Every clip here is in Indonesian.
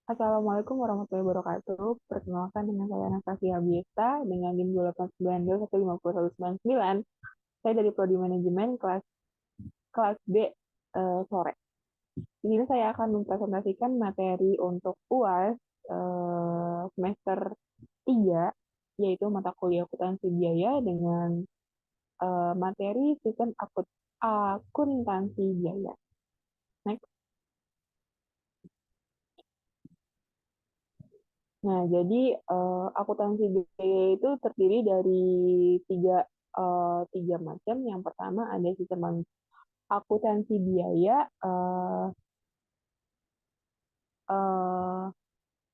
Assalamualaikum warahmatullahi wabarakatuh. Perkenalkan dengan saya Anastasia Biesta dengan NIM 289215099. Saya dari Prodi Manajemen kelas B sore. Di sini saya akan mempresentasikan materi untuk UAS semester 3, yaitu mata kuliah akuntansi biaya dengan materi sistem akuntansi biaya. Next. Nah, jadi akuntansi biaya itu terdiri dari tiga tiga macam. Yang pertama ada sistem akuntansi biaya eh,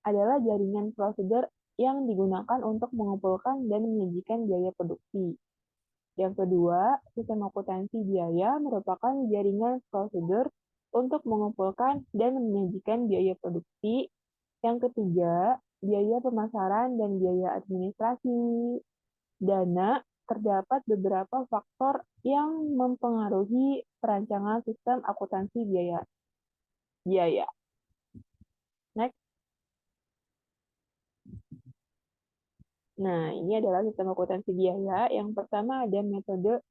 adalah jaringan prosedur yang digunakan untuk mengumpulkan dan menyajikan biaya produksi. Yang kedua, sistem akuntansi biaya merupakan jaringan prosedur untuk mengumpulkan dan menyajikan biaya produksi. Yang ketiga, biaya pemasaran dan biaya administrasi dana. Terdapat beberapa faktor yang mempengaruhi perancangan sistem akuntansi biaya. Biaya. Next. Nah, ini adalah sistem akuntansi biaya. Yang pertama ada metode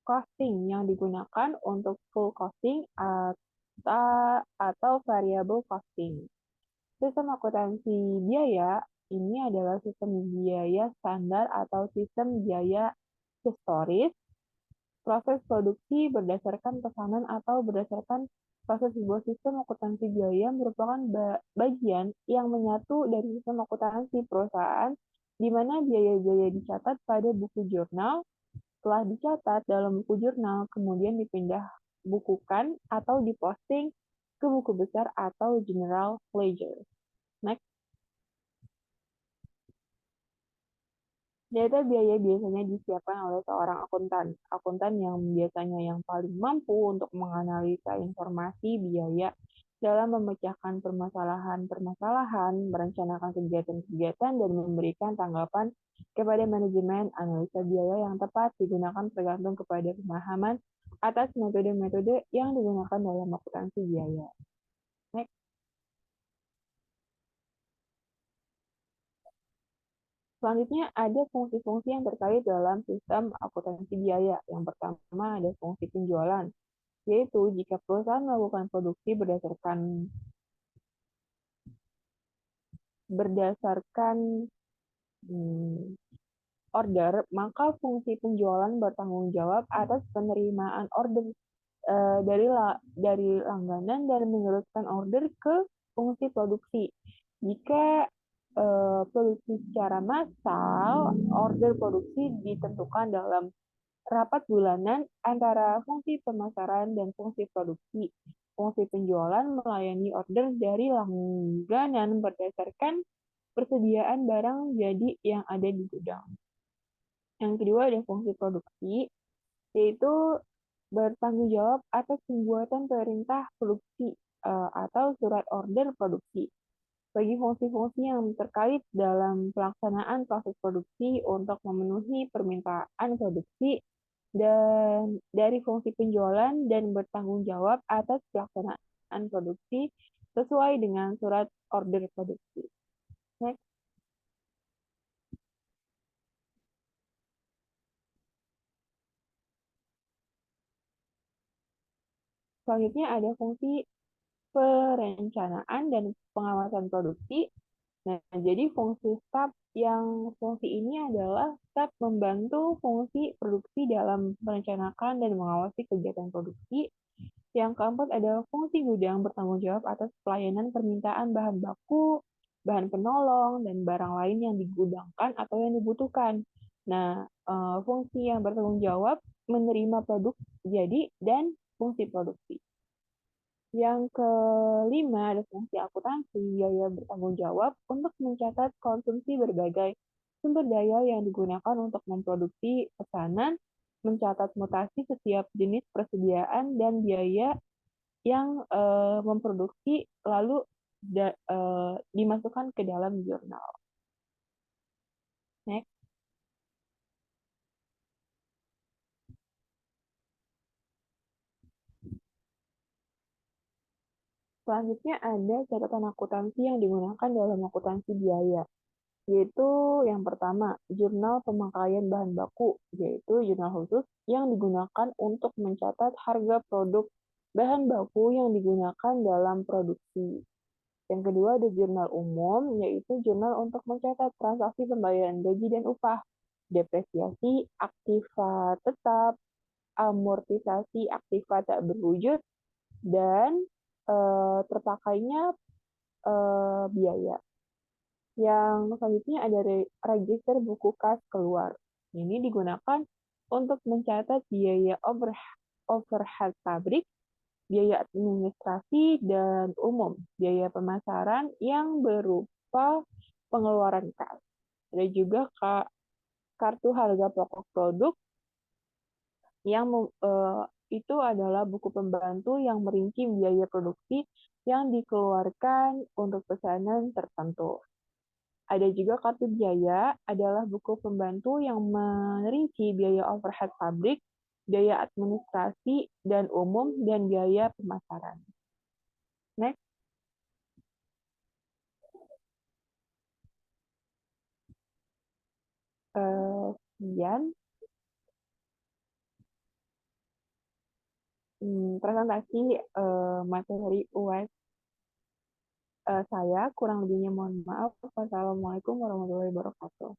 costing yang digunakan untuk full costing atau variable costing. Sistem akuntansi biaya ini adalah sistem biaya standar atau sistem biaya historis. Proses produksi berdasarkan pesanan atau berdasarkan proses sebuah sistem akuntansi biaya merupakan bagian yang menyatu dari sistem akuntansi perusahaan, di mana biaya-biaya dicatat pada buku jurnal. Setelah dicatat dalam buku jurnal, kemudian dipindah bukukan atau diposting ke buku besar atau general ledger. Next. Data biaya biasanya disiapkan oleh seorang akuntan. Akuntan yang biasanya yang paling mampu untuk menganalisa informasi biaya dalam memecahkan permasalahan-permasalahan, merencanakan kegiatan-kegiatan, dan memberikan tanggapan kepada manajemen. Analisa biaya yang tepat digunakan tergantung kepada pemahaman atas metode-metode yang digunakan dalam akuntansi biaya. Next. Selanjutnya ada fungsi-fungsi yang terkait dalam sistem akuntansi biaya. Yang pertama ada fungsi penjualan, yaitu jika perusahaan melakukan produksi berdasarkan order, maka fungsi penjualan bertanggung jawab atas penerimaan order dari langganan dan meneruskan order ke fungsi produksi. Jika produksi secara massal, order produksi ditentukan dalam rapat bulanan antara fungsi pemasaran dan fungsi produksi. Fungsi penjualan melayani order dari langganan berdasarkan persediaan barang jadi yang ada di gudang. Yang kedua ada fungsi produksi, yaitu bertanggung jawab atas pembuatan perintah produksi atau surat order produksi. Bagi fungsi-fungsi yang terkait dalam pelaksanaan proses produksi untuk memenuhi permintaan produksi dan dari fungsi penjualan dan bertanggung jawab atas pelaksanaan produksi sesuai dengan surat order produksi. Next. Selanjutnya ada fungsi perencanaan dan pengawasan produksi. Nah, jadi fungsi ini adalah staf membantu fungsi produksi dalam merencanakan dan mengawasi kegiatan produksi. Yang keempat adalah fungsi gudang bertanggung jawab atas pelayanan permintaan bahan baku, bahan penolong, dan barang lain yang digudangkan atau yang dibutuhkan. Nah, fungsi yang bertanggung jawab menerima produk jadi dan fungsi produksi. Yang kelima ada fungsi akuntansi, biaya bertanggung jawab untuk mencatat konsumsi berbagai sumber daya yang digunakan untuk memproduksi pesanan, mencatat mutasi setiap jenis persediaan dan biaya yang memproduksi lalu dimasukkan ke dalam jurnal. Next. Selanjutnya ada catatan akuntansi yang digunakan dalam akuntansi biaya, yaitu yang pertama, jurnal pemakaian bahan baku, yaitu jurnal khusus yang digunakan untuk mencatat harga produk bahan baku yang digunakan dalam produksi. Yang kedua ada jurnal umum, yaitu jurnal untuk mencatat transaksi pembayaran gaji dan upah, depresiasi aktiva tetap, amortisasi aktiva tak berwujud, dan terpakainya biaya. Yang selanjutnya ada register buku kas keluar. Ini digunakan untuk mencatat biaya overhead pabrik, biaya administrasi dan umum, biaya pemasaran yang berupa pengeluaran kas. Ada juga kartu harga pokok produk yang itu adalah buku pembantu yang merinci biaya produksi yang dikeluarkan untuk pesanan tertentu. Ada juga kartu biaya, adalah buku pembantu yang merinci biaya overhead pabrik, biaya administrasi dan umum, dan biaya pemasaran. Next. Sekian presentasi materi UAS saya. Kurang lebihnya mohon maaf. Wassalamualaikum warahmatullahi wabarakatuh.